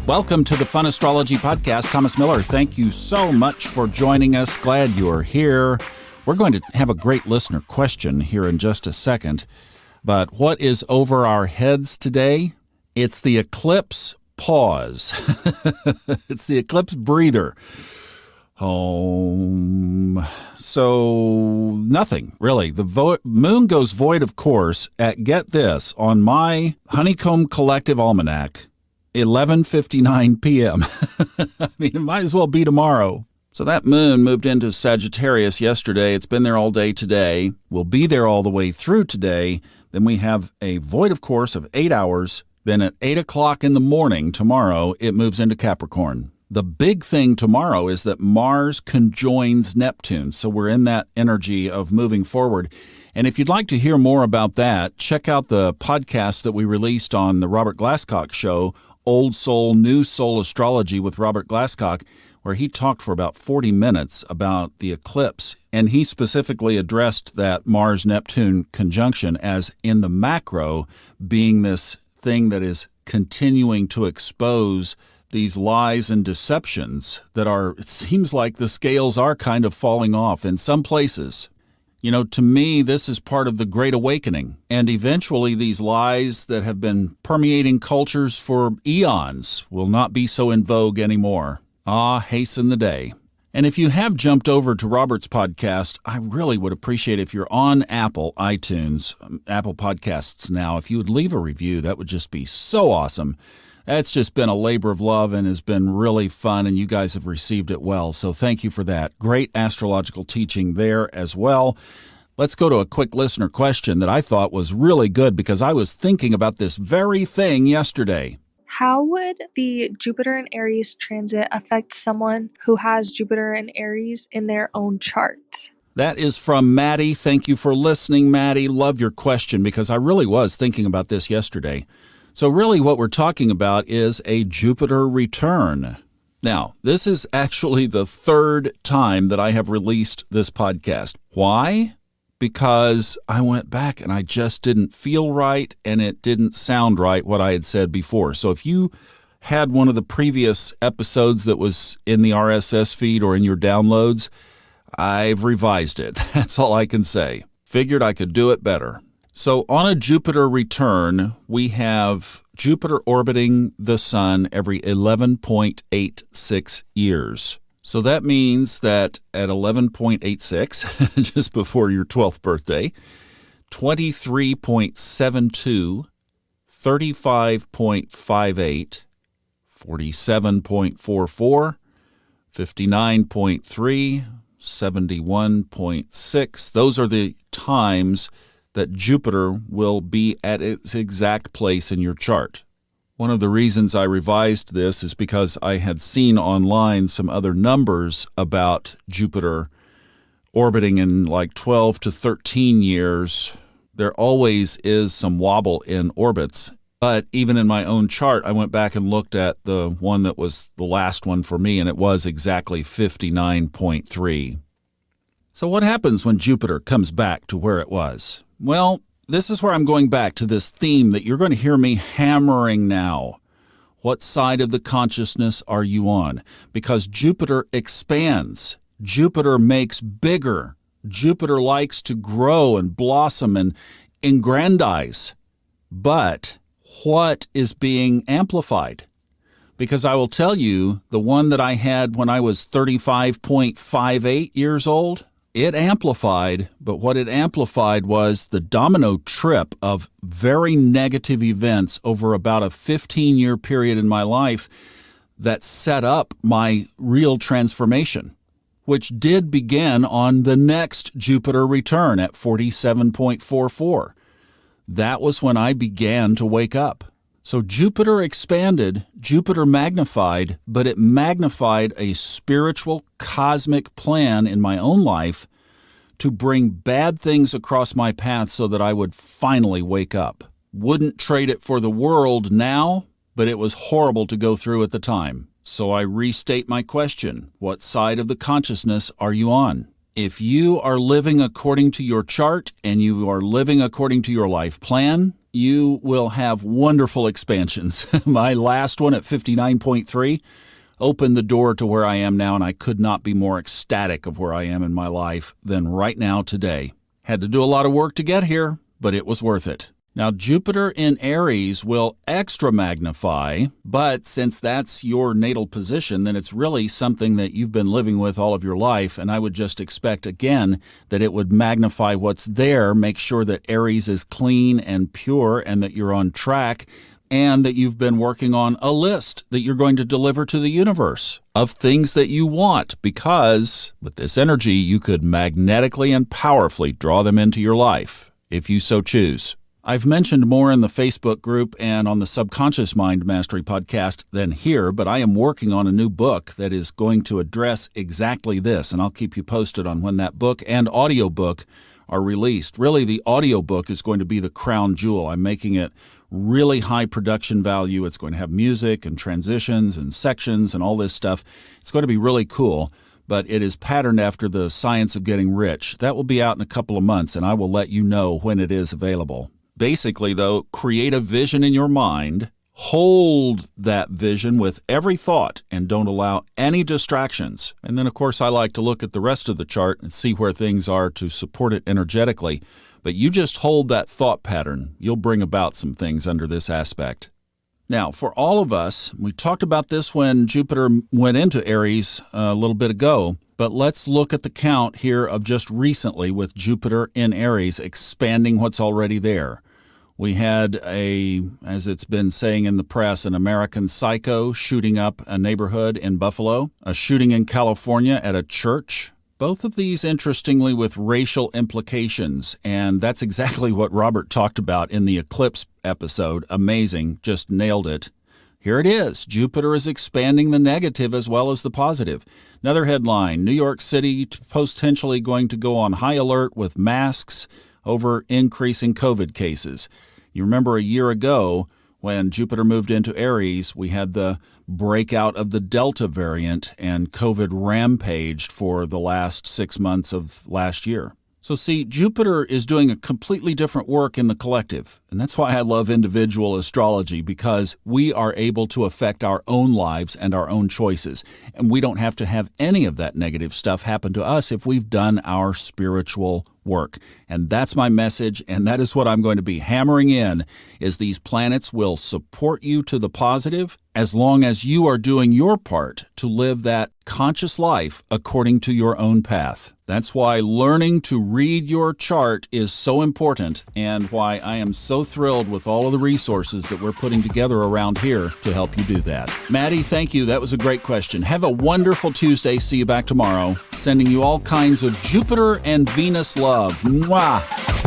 Welcome to the Fun Astrology Podcast. Thomas Miller, thank you so much for joining us. Glad you're here. We're going to have a great listener question here in just a second. But what is over our heads today? It's the eclipse pause. It's the eclipse breather. So nothing, really. The moon goes void, of course, at, get this, on my Honeycomb Collective Almanac, 11:59 p.m. I mean, it might as well be tomorrow. So that moon moved into Sagittarius yesterday. It's been there all day today. We'll be there all the way through today. Then we have a void, of course, of 8 hours. Then at 8 o'clock in the morning tomorrow, it moves into Capricorn. The big thing tomorrow is that Mars conjoins Neptune. So we're in that energy of moving forward. And if you'd like to hear more about that, check out the podcast that we released on the Robert Glasscock show, Old Soul, New Soul Astrology with Robert Glasscock, where he talked for about 40 minutes about the eclipse. And he specifically addressed that Mars-Neptune conjunction as in the macro being this thing that is continuing to expose these lies and deceptions that are, it seems like the scales are kind of falling off in some places. You know, to me, this is part of the Great Awakening. And eventually these lies that have been permeating cultures for eons will not be so in vogue anymore. Ah, hasten the day. And if you have jumped over to Robert's podcast, I really would appreciate if you're on Apple, iTunes, Apple Podcasts now, if you would leave a review, that would just be so awesome. That's just been a labor of love and has been really fun, and you guys have received it well. So thank you for that. Great astrological teaching there as well. Let's go to a quick listener question that I thought was really good because I was thinking about this very thing yesterday. How would the Jupiter and Aries transit affect someone who has Jupiter and Aries in their own chart? That is from Maddie. Thank you for listening, Maddie. Love your question because I really was thinking about this yesterday. So really what we're talking about is a Jupiter return. Now, this is actually the third time that I have released this podcast. Why? Because I went back and I just didn't feel right and it didn't sound right what I had said before. So if you had one of the previous episodes that was in the RSS feed or in your downloads, I've revised it. That's all I can say. Figured I could do it better. So on a Jupiter return, we have Jupiter orbiting the Sun every 11.86 years. So that means that at 11.86, just before your 12th birthday, 23.72, 35.58, 47.44, 59.3, 71.6, those are the times that Jupiter will be at its exact place in your chart. One of the reasons I revised this is because I had seen online some other numbers about Jupiter orbiting in like 12 to 13 years. There always is some wobble in orbits. But even in my own chart, I went back and looked at the one that was the last one for me, and it was exactly 59.3. So what happens when Jupiter comes back to where it was? Well, this is where I'm going back to this theme that you're going to hear me hammering now. What side of the consciousness are you on? Because Jupiter expands. Jupiter makes bigger. Jupiter likes to grow and blossom and aggrandize. But what is being amplified? Because I will tell you, the one that I had when I was 35.58 years old, it amplified, but what it amplified was the domino trip of very negative events over about a 15-year period in my life that set up my real transformation, which did begin on the next Jupiter return at 47.44. That was when I began to wake up. So Jupiter expanded, Jupiter magnified, but it magnified a spiritual cosmic plan in my own life to bring bad things across my path so that I would finally wake up. Wouldn't trade it for the world now, but it was horrible to go through at the time. So I restate my question. What side of the consciousness are you on? If you are living according to your chart and you are living according to your life plan, you will have wonderful expansions. My last one at 59.3 opened the door to where I am now, and I could not be more ecstatic of where I am in my life than right now today. Had to do a lot of work to get here, but it was worth it. Now, Jupiter in Aries will extra magnify, but since that's your natal position, then it's really something that you've been living with all of your life, and I would just expect, again, that it would magnify what's there, make sure that Aries is clean and pure and that you're on track, and that you've been working on a list that you're going to deliver to the universe of things that you want, because with this energy, you could magnetically and powerfully draw them into your life, if you so choose. I've mentioned more in the Facebook group and on the Subconscious Mind Mastery podcast than here, but I am working on a new book that is going to address exactly this, and I'll keep you posted on when that book and audiobook are released. Really, the audiobook is going to be the crown jewel. I'm making it really high production value. It's going to have music and transitions and sections and all this stuff. It's going to be really cool, but it is patterned after the Science of Getting Rich. That will be out in a couple of months, and I will let you know when it is available. Basically, though, create a vision in your mind, hold that vision with every thought, and don't allow any distractions. And then, of course, I like to look at the rest of the chart and see where things are to support it energetically. But you just hold that thought pattern. You'll bring about some things under this aspect. Now, for all of us, we talked about this when Jupiter went into Aries a little bit ago, but let's look at the count here of just recently with Jupiter in Aries expanding what's already there. We had as it's been saying in the press, an American psycho shooting up a neighborhood in Buffalo, a shooting in California at a church. Both of these, interestingly, with racial implications, and that's exactly what Robert talked about in the eclipse episode. Amazing, just nailed it. Here it is. Jupiter is expanding the negative as well as the positive. Another headline, New York City potentially going to go on high alert with masks over increasing COVID cases. You remember a year ago when Jupiter moved into Aries, we had the breakout of the Delta variant and COVID rampaged for the last 6 months of last year. So see, Jupiter is doing a completely different work in the collective. And that's why I love individual astrology, because we are able to affect our own lives and our own choices. And we don't have to have any of that negative stuff happen to us if we've done our spiritual work. And that's my message, and that is what I'm going to be hammering in, is these planets will support you to the positive as long as you are doing your part to live that conscious life according to your own path. That's why learning to read your chart is so important, and why I am so thrilled with all of the resources that we're putting together around here to help you do that. Maddie, thank you. That was a great question. Have a wonderful Tuesday. See you back tomorrow. Sending you all kinds of Jupiter and Venus love. Mwah!